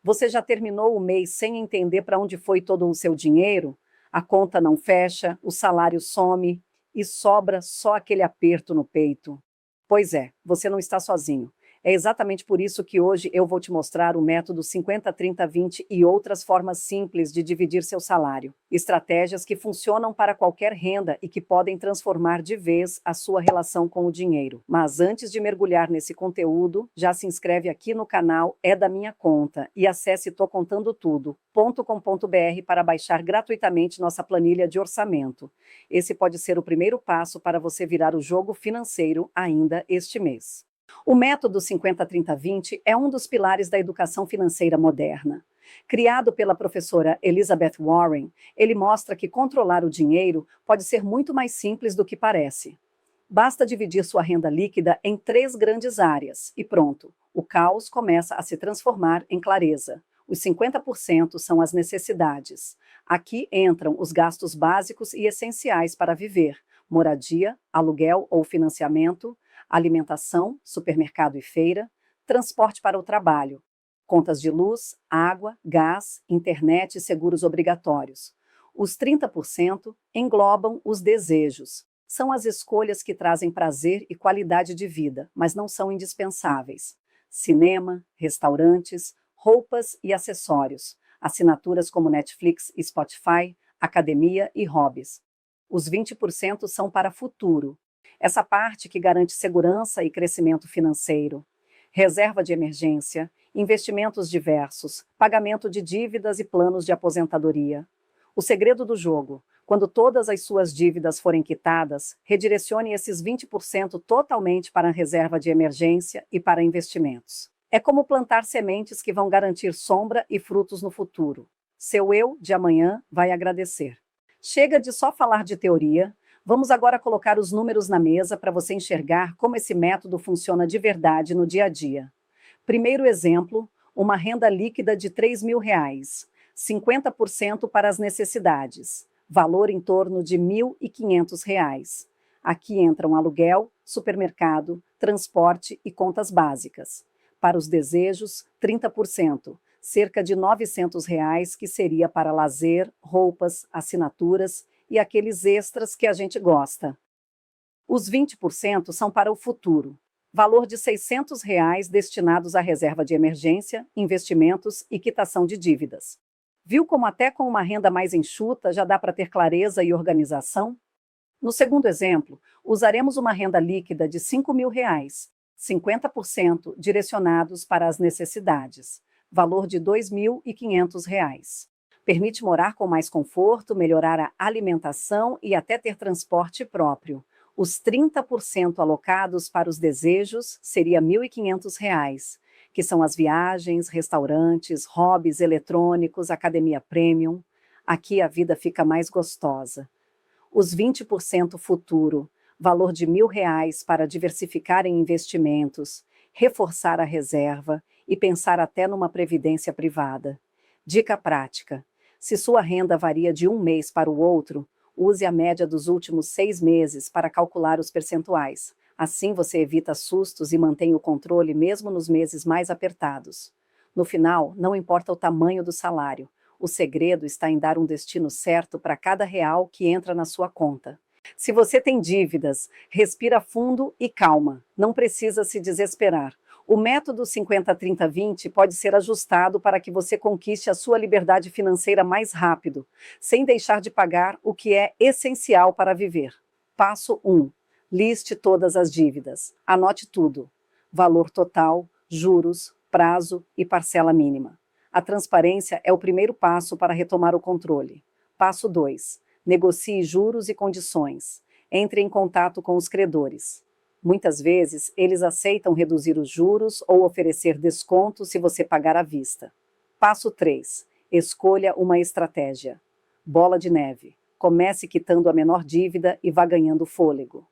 Você já terminou o mês sem entender para onde foi todo o seu dinheiro? A conta não fecha, o salário some e sobra só aquele aperto no peito. Pois é, você não está sozinho. É exatamente por isso que hoje eu vou te mostrar o método 50-30-20 e outras formas simples de dividir seu salário. Estratégias que funcionam para qualquer renda e que podem transformar de vez a sua relação com o dinheiro. Mas antes de mergulhar nesse conteúdo, já se inscreve aqui no canal É da Minha Conta e acesse tocontandotudo.com.br para baixar gratuitamente nossa planilha de orçamento. Esse pode ser o primeiro passo para você virar o jogo financeiro ainda este mês. O método 50-30-20 é um dos pilares da educação financeira moderna. Criado pela professora Elizabeth Warren, ele mostra que controlar o dinheiro pode ser muito mais simples do que parece. Basta dividir sua renda líquida em 3 grandes áreas e pronto, o caos começa a se transformar em clareza. Os 50% são as necessidades. Aqui entram os gastos básicos e essenciais para viver: moradia, aluguel ou financiamento, alimentação, supermercado e feira, transporte para o trabalho, contas de luz, água, gás, internet e seguros obrigatórios. Os 30% englobam os desejos. São as escolhas que trazem prazer e qualidade de vida, mas não são indispensáveis. Cinema, restaurantes, roupas e acessórios, assinaturas como Netflix e Spotify, academia e hobbies. Os 20% são para futuro. Essa parte que garante segurança e crescimento financeiro. Reserva de emergência, investimentos diversos, pagamento de dívidas e planos de aposentadoria. O segredo do jogo: quando todas as suas dívidas forem quitadas, redirecione esses 20% totalmente para a reserva de emergência e para investimentos. É como plantar sementes que vão garantir sombra e frutos no futuro. Seu eu de amanhã vai agradecer. Chega de só falar de teoria. Vamos agora colocar os números na mesa para você enxergar como esse método funciona de verdade no dia a dia. Primeiro exemplo, uma renda líquida de R$ 3.000, 50% para as necessidades, valor em torno de R$ 1.500. Aqui entram aluguel, supermercado, transporte e contas básicas. Para os desejos, 30%, cerca de R$ 900, que seria para lazer, roupas, assinaturas e aqueles extras que a gente gosta. Os 20% são para o futuro, valor de R$ 600 destinados à reserva de emergência, investimentos e quitação de dívidas. Viu como até com uma renda mais enxuta já dá para ter clareza e organização? No segundo exemplo, usaremos uma renda líquida de R$ 5.000, 50% direcionados para as necessidades, valor de R$ 2.500. Permite morar com mais conforto, melhorar a alimentação e até ter transporte próprio. Os 30% alocados para os desejos seria R$ 1.500, que são as viagens, restaurantes, hobbies eletrônicos, academia premium. Aqui a vida fica mais gostosa. Os 20% futuro, valor de R$ 1.000 para diversificar em investimentos, reforçar a reserva e pensar até numa previdência privada. Dica prática: se sua renda varia de um mês para o outro, use a média dos últimos 6 meses para calcular os percentuais. Assim você evita sustos e mantém o controle mesmo nos meses mais apertados. No final, não importa o tamanho do salário. O segredo está em dar um destino certo para cada real que entra na sua conta. Se você tem dívidas, respira fundo e calma. Não precisa se desesperar. O método 50-30-20 pode ser ajustado para que você conquiste a sua liberdade financeira mais rápido, sem deixar de pagar o que é essencial para viver. Passo 1. Liste todas as dívidas. Anote tudo: valor total, juros, prazo e parcela mínima. A transparência é o primeiro passo para retomar o controle. Passo 2. Negocie juros e condições. Entre em contato com os credores. Muitas vezes, eles aceitam reduzir os juros ou oferecer desconto se você pagar à vista. Passo 3. Escolha uma estratégia. Bola de neve. Comece quitando a menor dívida e vá ganhando fôlego.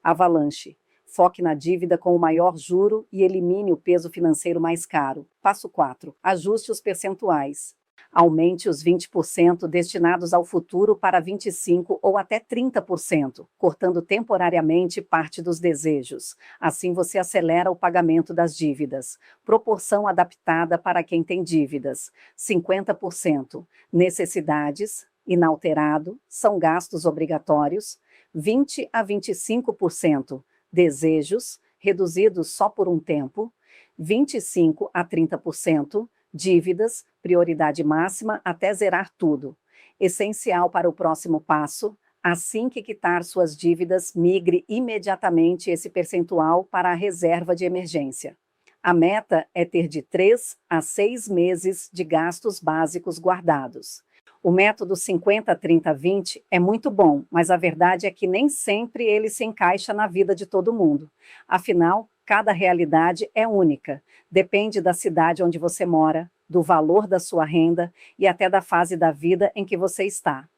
Avalanche. Foque na dívida com o maior juro e elimine o peso financeiro mais caro. Passo 4. Ajuste os percentuais. Aumente os 20% destinados ao futuro para 25% ou até 30%, cortando temporariamente parte dos desejos. Assim você acelera o pagamento das dívidas. Proporção adaptada para quem tem dívidas. 50%. Necessidades, inalterado, são gastos obrigatórios. 20 a 25%. Desejos, reduzidos só por um tempo. 25 a 30%. Dívidas, prioridade máxima até zerar tudo. Essencial para o próximo passo, assim que quitar suas dívidas, migre imediatamente esse percentual para a reserva de emergência. A meta é ter de 3 a 6 meses de gastos básicos guardados. O método 50-30-20 é muito bom, mas a verdade é que nem sempre ele se encaixa na vida de todo mundo. Afinal, cada realidade é única. Depende da cidade onde você mora, do valor da sua renda e até da fase da vida em que você está.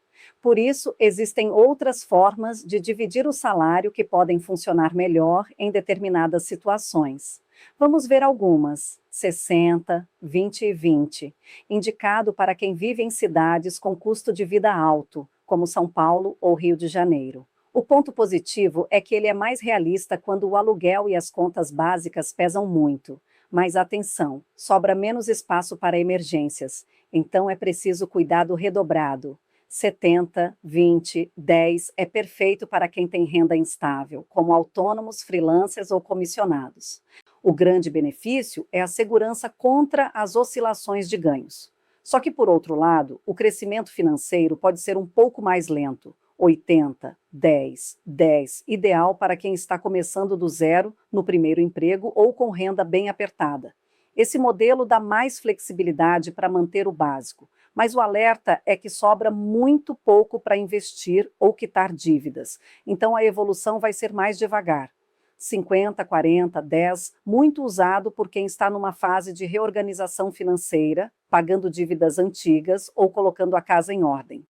Por isso, existem outras formas de dividir o salário que podem funcionar melhor em determinadas situações. Vamos ver algumas. 60, 20 e 20, indicado para quem vive em cidades com custo de vida alto, como São Paulo ou Rio de Janeiro. O ponto positivo é que ele é mais realista quando o aluguel e as contas básicas pesam muito. Mas atenção, sobra menos espaço para emergências, então é preciso cuidado redobrado. 70, 20, 10 é perfeito para quem tem renda instável, como autônomos, freelancers ou comissionados. O grande benefício é a segurança contra as oscilações de ganhos. Só que, por outro lado, o crescimento financeiro pode ser um pouco mais lento. 80, 10, 10, ideal para quem está começando do zero no primeiro emprego ou com renda bem apertada. Esse modelo dá mais flexibilidade para manter o básico, mas o alerta é que sobra muito pouco para investir ou quitar dívidas, então a evolução vai ser mais devagar. 50, 40, 10, muito usado por quem está numa fase de reorganização financeira, pagando dívidas antigas ou colocando a casa em ordem.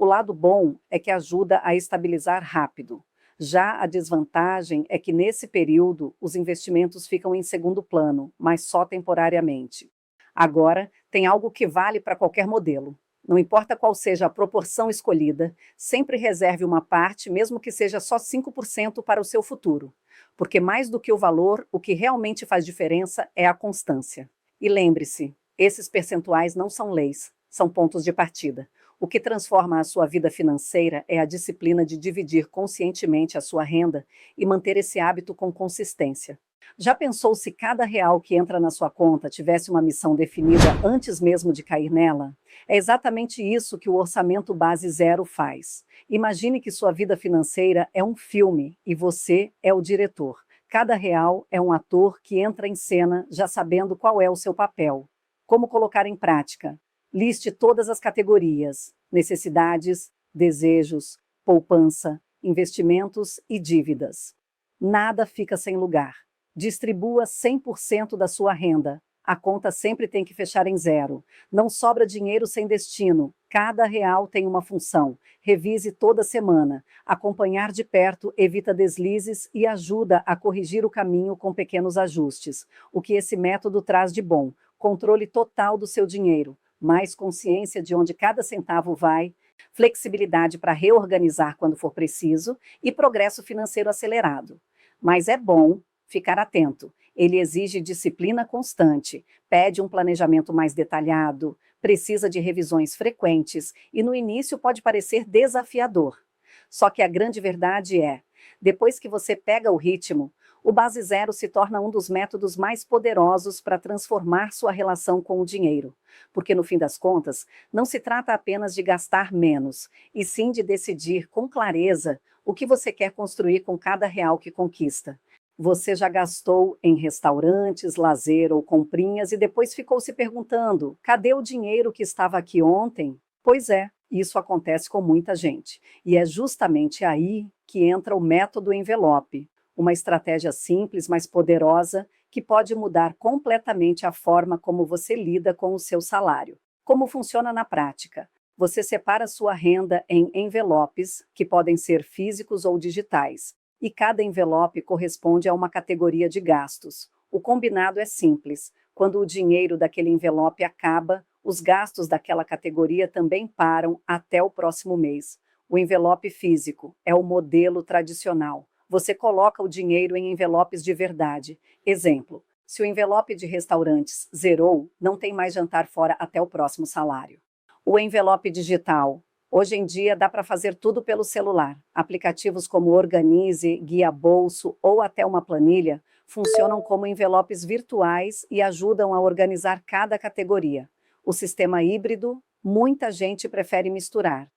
O lado bom é que ajuda a estabilizar rápido. Já a desvantagem é que nesse período os investimentos ficam em segundo plano, mas só temporariamente. Agora, tem algo que vale para qualquer modelo. Não importa qual seja a proporção escolhida, sempre reserve uma parte, mesmo que seja só 5% para o seu futuro. Porque mais do que o valor, o que realmente faz diferença é a constância. E lembre-se, esses percentuais não são leis, são pontos de partida. O que transforma a sua vida financeira é a disciplina de dividir conscientemente a sua renda e manter esse hábito com consistência. Já pensou se cada real que entra na sua conta tivesse uma missão definida antes mesmo de cair nela? É exatamente isso que o Orçamento Base Zero faz. Imagine que sua vida financeira é um filme e você é o diretor. Cada real é um ator que entra em cena já sabendo qual é o seu papel. Como colocar em prática? Liste todas as categorias: necessidades, desejos, poupança, investimentos e dívidas. Nada fica sem lugar. Distribua 100% da sua renda. A conta sempre tem que fechar em zero. Não sobra dinheiro sem destino. Cada real tem uma função. Revise toda semana. Acompanhar de perto evita deslizes e ajuda a corrigir o caminho com pequenos ajustes. O que esse método traz de bom? Controle total do seu dinheiro, mais consciência de onde cada centavo vai, flexibilidade para reorganizar quando for preciso e progresso financeiro acelerado. Mas é bom ficar atento. Ele exige disciplina constante, pede um planejamento mais detalhado, precisa de revisões frequentes e no início pode parecer desafiador. Só que a grande verdade é, depois que você pega o ritmo, o Base Zero se torna um dos métodos mais poderosos para transformar sua relação com o dinheiro. Porque, no fim das contas, não se trata apenas de gastar menos, e sim de decidir com clareza o que você quer construir com cada real que conquista. Você já gastou em restaurantes, lazer ou comprinhas e depois ficou se perguntando: cadê o dinheiro que estava aqui ontem? Pois é, isso acontece com muita gente. E é justamente aí que entra o método envelope, uma estratégia simples, mas poderosa, que pode mudar completamente a forma como você lida com o seu salário. Como funciona na prática? Você separa sua renda em envelopes, que podem ser físicos ou digitais, e cada envelope corresponde a uma categoria de gastos. O combinado é simples. Quando o dinheiro daquele envelope acaba, Os gastos daquela categoria também param até o próximo mês. O envelope físico é o modelo tradicional. Você coloca o dinheiro em envelopes de verdade. Exemplo: se o envelope de restaurantes zerou, não tem mais jantar fora até o próximo salário. O envelope digital. Hoje em dia dá para fazer tudo pelo celular. Aplicativos como Organize, Guia Bolso ou até uma planilha funcionam como envelopes virtuais e ajudam a organizar cada categoria. O sistema híbrido, muita gente prefere misturar.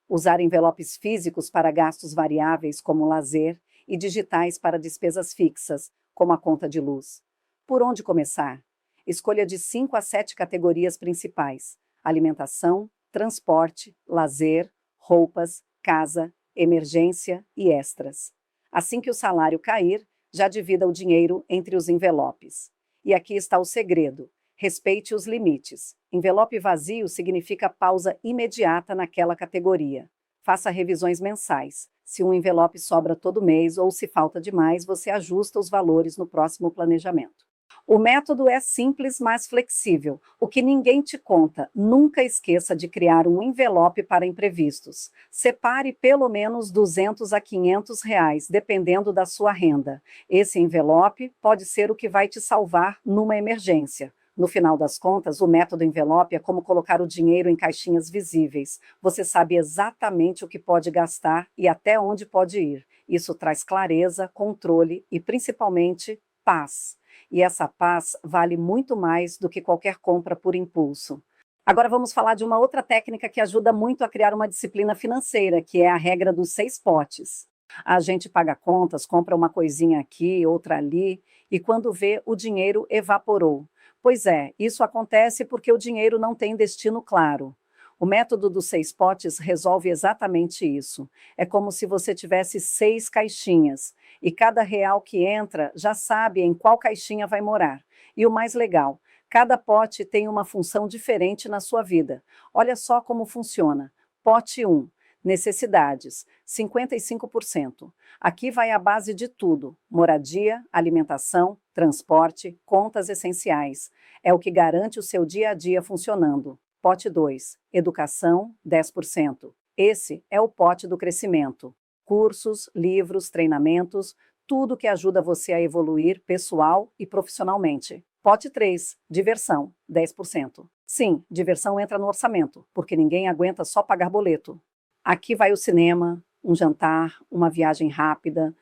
Usar envelopes físicos para gastos variáveis, como lazer, e digitais para despesas fixas, como a conta de luz. Por onde começar? Escolha de 5 a 7 categorias principais: alimentação, transporte, lazer, roupas, casa, emergência e extras. Assim que o salário cair, já divida o dinheiro entre os envelopes. E aqui está o segredo: respeite os limites. Envelope vazio significa pausa imediata naquela categoria. Faça revisões mensais. Se um envelope sobra todo mês ou se falta demais, você ajusta os valores no próximo planejamento. O método é simples, mas flexível. O que ninguém te conta: nunca esqueça de criar um envelope para imprevistos. Separe pelo menos 200 a 500 reais, dependendo da sua renda. Esse envelope pode ser o que vai te salvar numa emergência. No final das contas, o método envelope é como colocar o dinheiro em caixinhas visíveis. Você sabe exatamente o que pode gastar e até onde pode ir. Isso traz clareza, controle e, principalmente, paz. E essa paz vale muito mais do que qualquer compra por impulso. Agora vamos falar de uma outra técnica que ajuda muito a criar uma disciplina financeira, que é a regra dos 6 potes. A gente paga contas, compra uma coisinha aqui, outra ali, e quando vê, o dinheiro evaporou. Pois é, isso acontece porque o dinheiro não tem destino claro. O método dos 6 potes resolve exatamente isso. É como se você tivesse 6 caixinhas, e cada real que entra já sabe em qual caixinha vai morar. E o mais legal: cada pote tem uma função diferente na sua vida. Olha só como funciona. Pote 1. Necessidades, 55%. Aqui vai a base de tudo: moradia, alimentação, transporte, contas essenciais. É o que garante o seu dia a dia funcionando. Pote 2. Educação, 10%. Esse é o pote do crescimento. Cursos, livros, treinamentos, tudo que ajuda você a evoluir pessoal e profissionalmente. Pote 3. Diversão, 10%. Sim, diversão entra no orçamento, porque ninguém aguenta só pagar boleto. Aqui vai o cinema, um jantar, uma viagem rápida,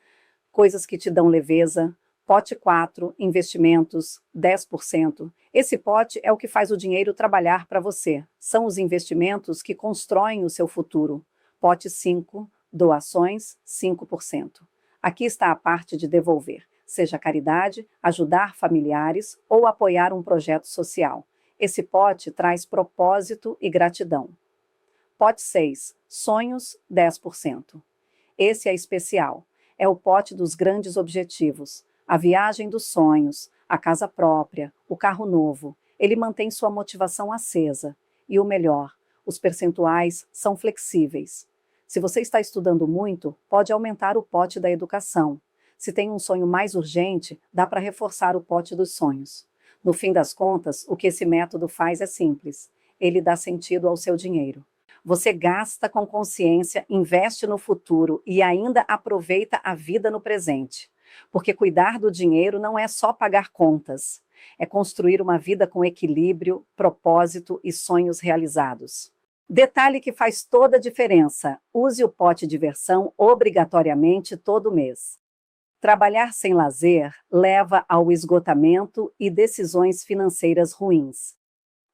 coisas que te dão leveza. Pote 4, investimentos, 10%. Esse pote é o que faz o dinheiro trabalhar para você. São os investimentos que constroem o seu futuro. Pote 5, doações, 5%. Aqui está a parte de devolver, seja caridade, ajudar familiares ou apoiar um projeto social. Esse pote traz propósito e gratidão. Pote 6, sonhos, 10%. Esse é especial. É o pote dos grandes objetivos. A viagem dos sonhos, a casa própria, o carro novo. Ele mantém sua motivação acesa. E o melhor: os percentuais são flexíveis. Se você está estudando muito, pode aumentar o pote da educação. Se tem um sonho mais urgente, dá para reforçar o pote dos sonhos. No fim das contas, o que esse método faz é simples. Ele dá sentido ao seu dinheiro. Você gasta com consciência, investe no futuro e ainda aproveita a vida no presente. Porque cuidar do dinheiro não é só pagar contas. É construir uma vida com equilíbrio, propósito e sonhos realizados. Detalhe que faz toda a diferença: use o pote diversão obrigatoriamente todo mês. Trabalhar sem lazer leva ao esgotamento e decisões financeiras ruins.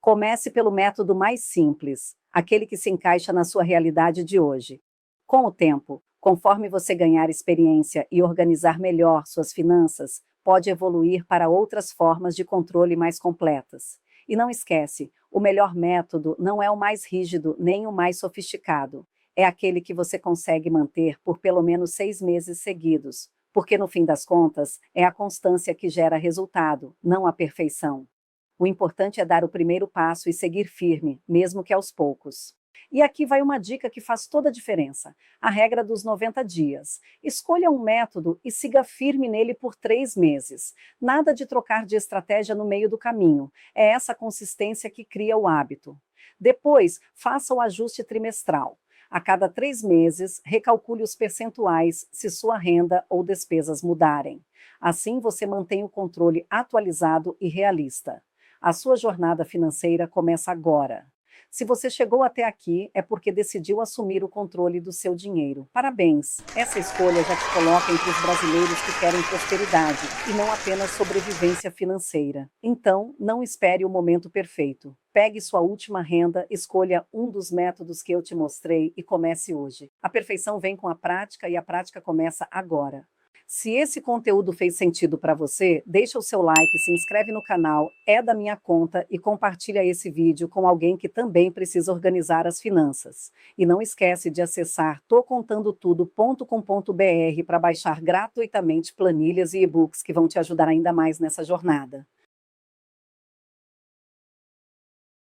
Comece pelo método mais simples, aquele que se encaixa na sua realidade de hoje. Com o tempo, conforme você ganhar experiência e organizar melhor suas finanças, pode evoluir para outras formas de controle mais completas. E não esquece, o melhor método não é o mais rígido nem o mais sofisticado. É aquele que você consegue manter por pelo menos 6 meses seguidos, porque no fim das contas, é a constância que gera resultado, não a perfeição. O importante é dar o primeiro passo e seguir firme, mesmo que aos poucos. E aqui vai uma dica que faz toda a diferença: a regra dos 90 dias. Escolha um método e siga firme nele por 3 meses. Nada de trocar de estratégia no meio do caminho. É essa consistência que cria o hábito. Depois, faça o ajuste trimestral. A cada 3 meses, recalcule os percentuais se sua renda ou despesas mudarem. Assim, você mantém o controle atualizado e realista. A sua jornada financeira começa agora. Se você chegou até aqui, é porque decidiu assumir o controle do seu dinheiro. Parabéns! Essa escolha já te coloca entre os brasileiros que querem prosperidade e não apenas sobrevivência financeira. Então, não espere o momento perfeito. Pegue sua última renda, escolha um dos métodos que eu te mostrei e comece hoje. A perfeição vem com a prática e a prática começa agora. Se esse conteúdo fez sentido para você, deixa o seu like, se inscreve no canal, é da minha conta e compartilha esse vídeo com alguém que também precisa organizar as finanças. E não esquece de acessar tocontandotudo.com.br para baixar gratuitamente planilhas e e-books que vão te ajudar ainda mais nessa jornada.